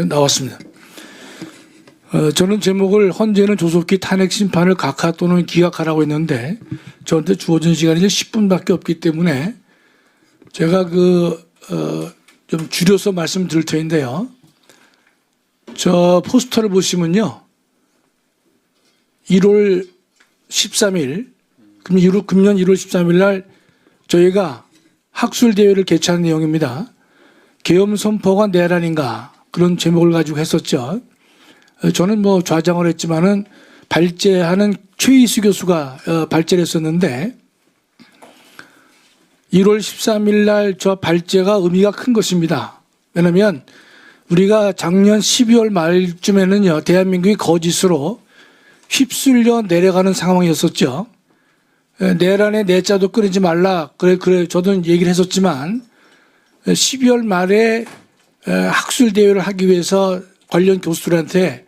나왔습니다. 저는 제목을 헌재는 조속히 탄핵 심판을 각하 또는 기각하라고 했는데 저한테 주어진 시간이 이제 10분밖에 없기 때문에 제가 좀 줄여서 말씀드릴 터인데요. 저 포스터를 보시면요. 1월 13일, 금년 1월 13일 날 저희가 학술대회를 개최한 내용입니다. 계엄 선포가 내란인가 그런 제목을 가지고 했었죠. 저는 뭐 좌장을 했지만은 발제하는 최희수 교수가 발제를 했었는데 1월 13일 날 저 발제가 의미가 큰 것입니다. 왜냐하면 우리가 작년 12월 말쯤에는요, 대한민국이 거짓으로 휩쓸려 내려가는 상황이었었죠. 내란의 내자도 끊이지 말라. 그래, 저도 얘기를 했었지만 12월 말에 학술대회를 하기 위해서 관련 교수들한테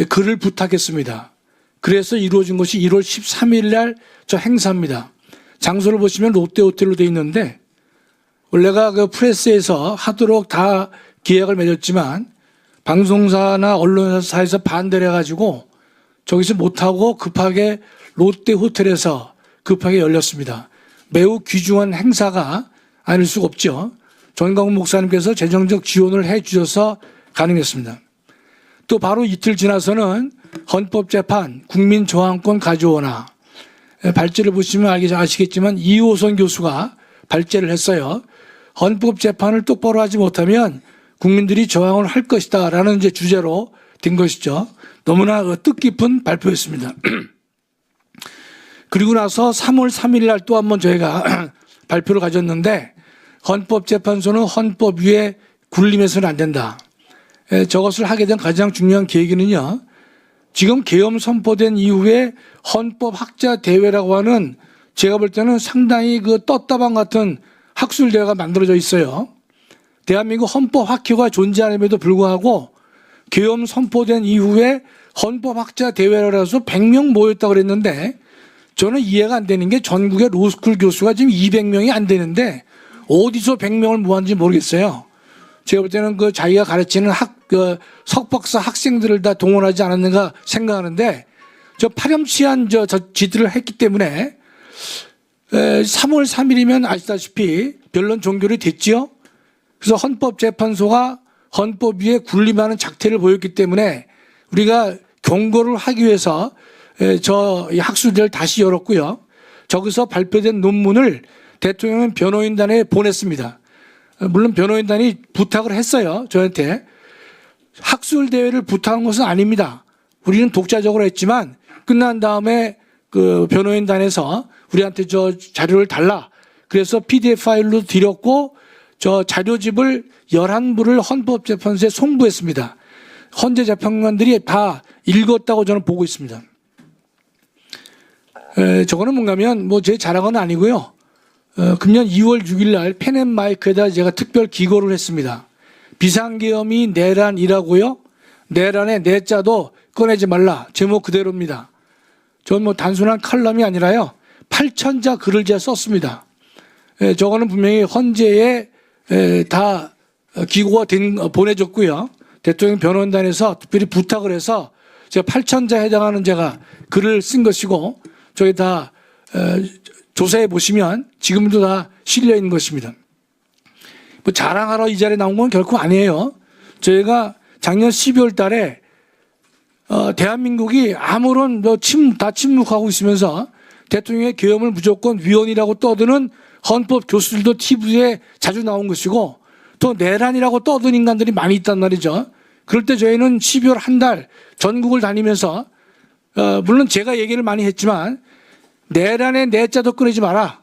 글을 부탁했습니다. 그래서 이루어진 것이 1월 13일 날 저 행사입니다. 장소를 보시면 롯데호텔로 되어 있는데 원래가 그 프레스에서 하도록 다 계약을 맺었지만 방송사나 언론사에서 반대를 해가지고 저기서 못하고 급하게 롯데호텔에서 급하게 열렸습니다. 매우 귀중한 행사가 아닐 수가 없죠. 전광훈 목사님께서 재정적 지원을 해 주셔서 가능했습니다. 또 바로 이틀 지나서는 헌법재판 국민저항권 가져오나 발제를 보시면 아시겠지만 이호선 교수가 발제를 했어요. 헌법재판을 똑바로 하지 못하면 국민들이 저항을 할 것이다 라는 이제 주제로 된 것이죠. 너무나 뜻깊은 발표였습니다. 그리고 나서 3월 3일 날 또 한 번 저희가 발표를 가졌는데 헌법재판소는 헌법 위에 군림해서는 안 된다. 저것을 하게 된 가장 중요한 계기는요. 지금 계엄 선포된 이후에 헌법학자 대회라고 하는 제가 볼 때는 상당히 떴다방 같은 학술대회가 만들어져 있어요. 대한민국 헌법학회가 존재함에도 불구하고 계엄 선포된 이후에 헌법학자 대회라고 해서 100명 모였다고 그랬는데 저는 이해가 안 되는 게 전국의 로스쿨 교수가 지금 200명이 안 되는데 어디서 100명을 모았는지 모르겠어요. 제가 볼 때는 자기가 가르치는 석박사 학생들을 다 동원하지 않았는가 생각하는데 저 파렴치한 저 짓들을 했기 때문에 3월 3일이면 아시다시피 변론 종결이 됐지요. 그래서 헌법재판소가 헌법 위에 군림하는 작태를 보였기 때문에 우리가 경고를 하기 위해서 저 학술대를 다시 열었고요. 저기서 발표된 논문을 대통령은 변호인단에 보냈습니다. 물론 변호인단이 부탁을 했어요. 저한테. 학술대회를 부탁한 것은 아닙니다. 우리는 독자적으로 했지만 끝난 다음에 변호인단에서 우리한테 저 자료를 달라. 그래서 PDF 파일로 드렸고 저 자료집을 11부를 헌법재판소에 송부했습니다. 헌재 재판관들이 다 읽었다고 저는 보고 있습니다. 저거는 뭔가면 제 자랑은 아니고요. 금년 2월 6일 날 펜앤마이크에다 제가 특별 기고를 했습니다. 비상계엄이 내란이라고요? 내란의 내자도 꺼내지 말라. 제목 그대로입니다. 전 단순한 칼럼이 아니라요. 8,000자 글을 제가 썼습니다. 저거는 분명히 헌재에 다 기고가 보내줬고요. 대통령 변호인단에서 특별히 부탁을 해서 제가 8,000자에 해당하는 제가 글을 쓴 것이고 저희 다 조사해 보시면 지금도 다 실려 있는 것입니다. 자랑하러 이 자리에 나온 건 결코 아니에요. 저희가 작년 12월 달에 대한민국이 아무런 다 침묵하고 있으면서 대통령의 계엄을 무조건 위헌이라고 떠드는 헌법 교수들도 TV에 자주 나온 것이고 또 내란이라고 떠드는 인간들이 많이 있단 말이죠. 그럴 때 저희는 12월 한 달 전국을 다니면서 물론 제가 얘기를 많이 했지만 내란의 내자도 끊이지 마라.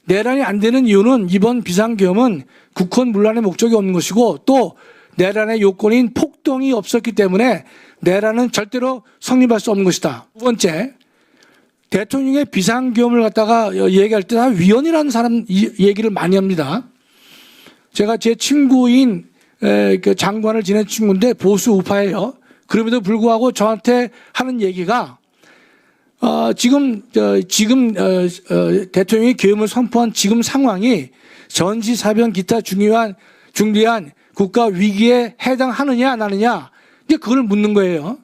내란이 안 되는 이유는 이번 비상계엄은 국헌 문란의 목적이 없는 것이고 또 내란의 요건인 폭동이 없었기 때문에 내란은 절대로 성립할 수 없는 것이다. 두 번째, 대통령의 비상계엄을 갖다가 얘기할 때 다 위헌이라는 사람 얘기를 많이 합니다. 제가 제 친구인 장관을 지낸 친구인데 보수 우파예요. 그럼에도 불구하고 저한테 하는 얘기가 지금 대통령이 계엄을 선포한 지금 상황이 전시사변 기타 중대한 국가 위기에 해당하느냐 안 하느냐 이제 그걸 묻는 거예요.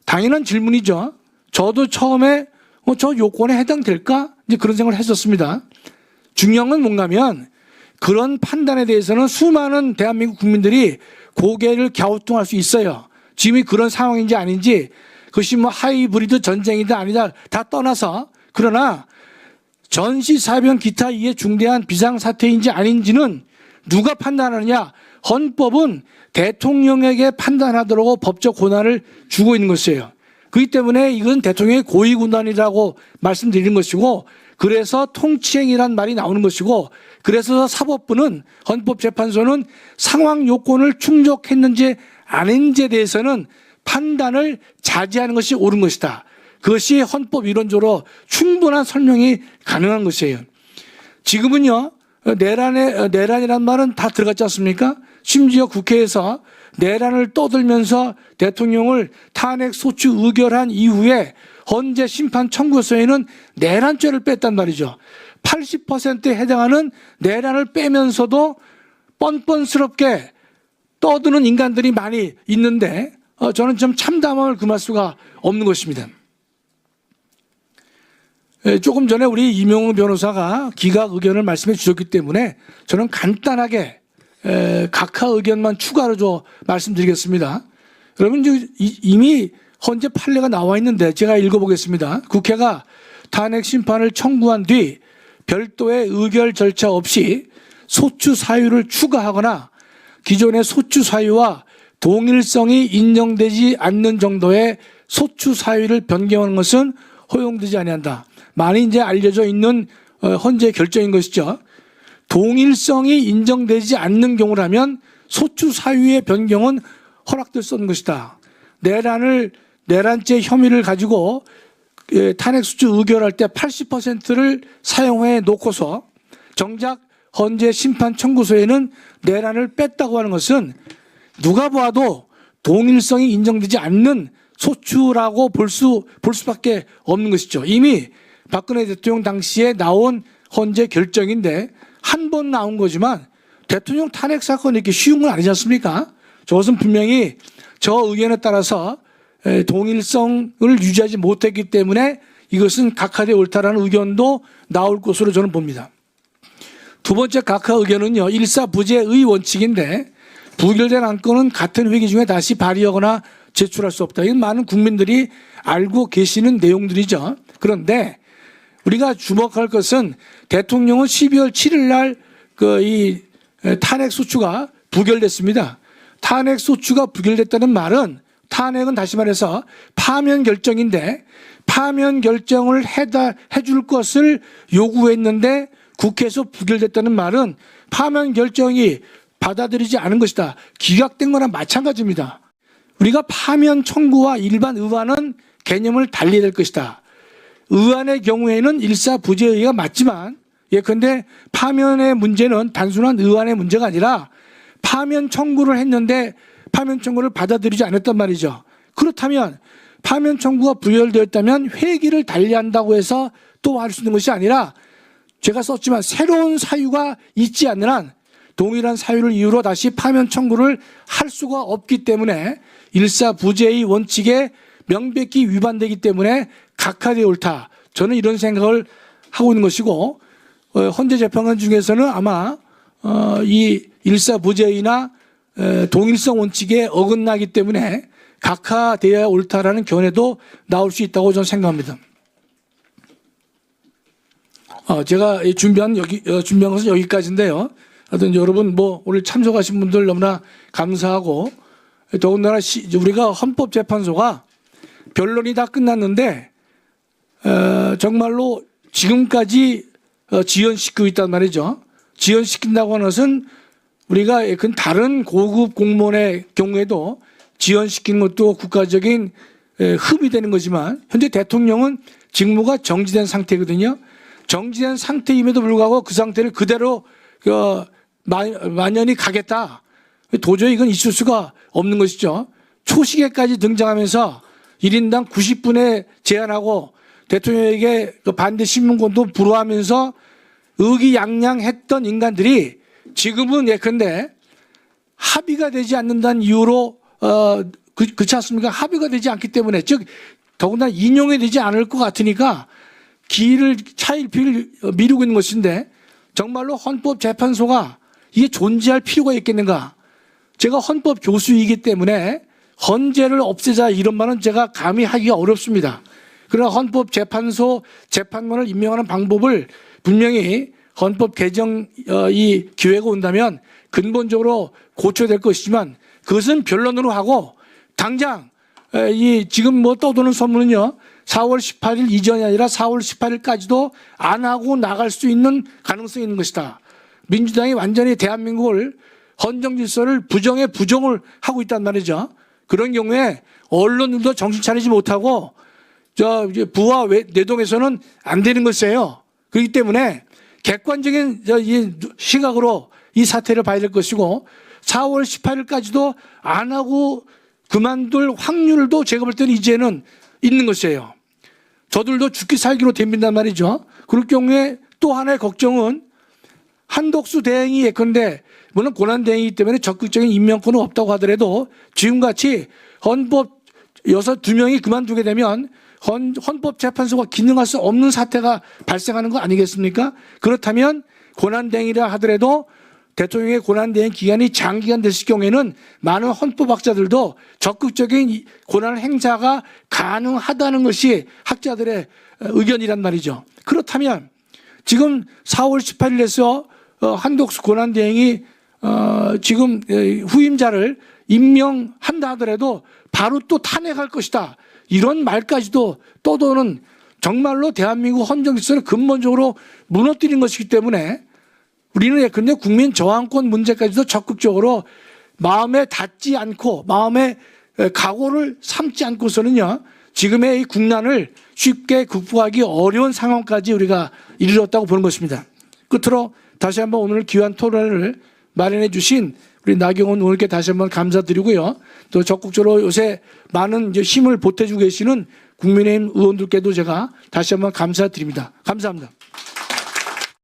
당연한 질문이죠. 저도 처음에 저 요건에 해당될까? 이제 그런 생각을 했었습니다. 중요한 건 뭔가면 그런 판단에 대해서는 수많은 대한민국 국민들이 고개를 갸우뚱할 수 있어요. 지금이 그런 상황인지 아닌지 그것이 뭐 하이브리드 전쟁이다 아니다 다 떠나서 그러나 전시사변 기타 이에 중대한 비상사태인지 아닌지는 누가 판단하느냐? 헌법은 대통령에게 판단하도록 법적 권한을 주고 있는 것이에요. 그렇기 때문에 이건 대통령의 고위권한이라고 말씀드리는 것이고 그래서 통치행위란 말이 나오는 것이고 그래서 사법부는 헌법재판소는 상황 요건을 충족했는지 아닌지에 대해서는 판단을 자제하는 것이 옳은 것이다. 그것이 헌법 이론적으로 충분한 설명이 가능한 것이에요. 지금은요, 내란이란 말은 다 들어갔지 않습니까? 심지어 국회에서 내란을 떠들면서 대통령을 탄핵 소추 의결한 이후에 헌재 심판 청구서에는 내란죄를 뺐단 말이죠. 80%에 해당하는 내란을 빼면서도 뻔뻔스럽게 떠드는 인간들이 많이 있는데 저는 좀 참담함을 금할 수가 없는 것입니다. 조금 전에 우리 이명웅 변호사가 기각 의견을 말씀해 주셨기 때문에 저는 간단하게 각하 의견만 추가로 말씀드리겠습니다. 여러분 이미 헌재 판례가 나와 있는데 제가 읽어보겠습니다. 국회가 탄핵 심판을 청구한 뒤 별도의 의결 절차 없이 소추 사유를 추가하거나 기존의 소추 사유와 동일성이 인정되지 않는 정도의 소추 사유를 변경하는 것은 허용되지 아니한다. 많이 이제 알려져 있는 헌재 결정인 것이죠. 동일성이 인정되지 않는 경우라면 소추 사유의 변경은 허락될 수 없는 것이다. 내란죄 혐의를 가지고 탄핵 소추 의결할 때 80%를 사용해 놓고서 정작 헌재 심판 청구서에는 내란을 뺐다고 하는 것은 누가 봐도 동일성이 인정되지 않는 소추라고 볼 수밖에 없는 것이죠. 이미 박근혜 대통령 당시에 나온 헌재 결정인데 한 번 나온 거지만 대통령 탄핵 사건이 이렇게 쉬운 건 아니지 않습니까? 저것은 분명히 저 의견에 따라서 동일성을 유지하지 못했기 때문에 이것은 각하되 옳다라는 의견도 나올 것으로 저는 봅니다. 두 번째 각하 의견은요, 일사부재의 원칙인데 부결된 안건은 같은 회기 중에 다시 발의하거나 제출할 수 없다. 이건 많은 국민들이 알고 계시는 내용들이죠. 그런데 우리가 주목할 것은 대통령은 12월 7일 날 이 탄핵 소추가 부결됐습니다. 탄핵 소추가 부결됐다는 말은 탄핵은 다시 말해서 파면 결정인데 파면 결정을 해줄 것을 요구했는데 국회에서 부결됐다는 말은 파면 결정이 받아들이지 않은 것이다. 기각된 거나 마찬가지입니다. 우리가 파면 청구와 일반 의안은 개념을 달리해야 될 것이다. 의안의 경우에는 일사부재의가 맞지만 예컨대 파면의 문제는 단순한 의안의 문제가 아니라 파면 청구를 했는데 파면 청구를 받아들이지 않았단 말이죠. 그렇다면 파면 청구가 부결되었다면 회기를 달리한다고 해서 또 할 수 있는 것이 아니라 제가 썼지만 새로운 사유가 있지 않는 한 동일한 사유를 이유로 다시 파면 청구를 할 수가 없기 때문에 일사부재의 원칙에 명백히 위반되기 때문에 각하되 옳다. 저는 이런 생각을 하고 있는 것이고 헌재 재판관 중에서는 아마 이 일사부재의나 동일성 원칙에 어긋나기 때문에 각하되어야 옳다라는 견해도 나올 수 있다고 저는 생각합니다. 제가 준비한 것은 여기까지인데요. 하여튼 여러분 오늘 참석하신 분들 너무나 감사하고 더군다나 우리가 헌법재판소가 변론이 다 끝났는데 정말로 지금까지 지연시키고 있단 말이죠. 지연시킨다고 하는 것은 우리가 다른 고급 공무원의 경우에도 지연시키는 것도 국가적인 흠이 되는 거지만 현재 대통령은 직무가 정지된 상태거든요. 정지된 상태임에도 불구하고 그 상태를 그대로 만연히 가겠다. 도저히 이건 있을 수가 없는 것이죠. 초시계까지 등장하면서 1인당 90분에 제한하고 대통령에게 반대 신문권도 불허하면서 의기양양했던 인간들이 지금은 예컨대 합의가 되지 않는다는 이유로 그렇지 않습니까? 합의가 되지 않기 때문에, 즉 더군다나 인용이 되지 않을 것 같으니까 차일피일 미루고 있는 것인데, 정말로 헌법재판소가 이게 존재할 필요가 있겠는가? 제가 헌법 교수이기 때문에 헌재를 없애자 이런 말은 제가 감히 하기가 어렵습니다. 그러나 헌법재판소 재판관을 임명하는 방법을 분명히 헌법 개정 이 기회가 온다면 근본적으로 고쳐야 될 것이지만, 그것은 변론으로 하고 당장 이 지금 뭐 떠도는 소문은요, 4월 18일 이전이 아니라 4월 18일까지도 안 하고 나갈 수 있는 가능성이 있는 것이다. 민주당이 완전히 대한민국을 헌정 질서를 부정을 하고 있단 말이죠. 그런 경우에 언론들도 정신 차리지 못하고 부와 내동에서는 안 되는 것이에요. 그렇기 때문에 객관적인 시각으로 이 사태를 봐야 될 것이고, 4월 18일까지도 안 하고 그만둘 확률도 제가 볼 때는 이제는 있는 것이에요. 저들도 죽기 살기로 덤빈단 말이죠. 그럴 경우에 또 하나의 걱정은 한덕수 대행이 예컨대, 물론 권한대행이기 때문에 적극적인 임명권은 없다고 하더라도 지금같이 헌법 2명이 그만두게 되면 헌법재판소가 기능할 수 없는 사태가 발생하는 거 아니겠습니까? 그렇다면 권한대행이라 하더라도 대통령의 권한대행 기간이 장기간 됐을 경우에는 많은 헌법학자들도 적극적인 권한 행사가 가능하다는 것이 학자들의 의견이란 말이죠. 그렇다면 지금 4월 18일에서 한덕수 권한대행이 지금 후임자를 임명한다 하더라도 바로 또 탄핵할 것이다, 이런 말까지도 떠도는 정말로 대한민국 헌정질서를 근본적으로 무너뜨린 것이기 때문에 우리는 예컨대 국민 저항권 문제까지도 적극적으로 마음에 닿지 않고 마음에 각오를 삼지 않고서는요, 지금의 이 국난을 쉽게 극복하기 어려운 상황까지 우리가 이르렀다고 보는 것입니다. 끝으로 다시 한번 오늘 귀한 토론을 마련해 주신 우리 나경원 의원께 다시 한번 감사드리고요. 또 적극적으로 요새 많은 힘을 보태주고 계시는 국민의힘 의원들께도 제가 다시 한번 감사드립니다. 감사합니다.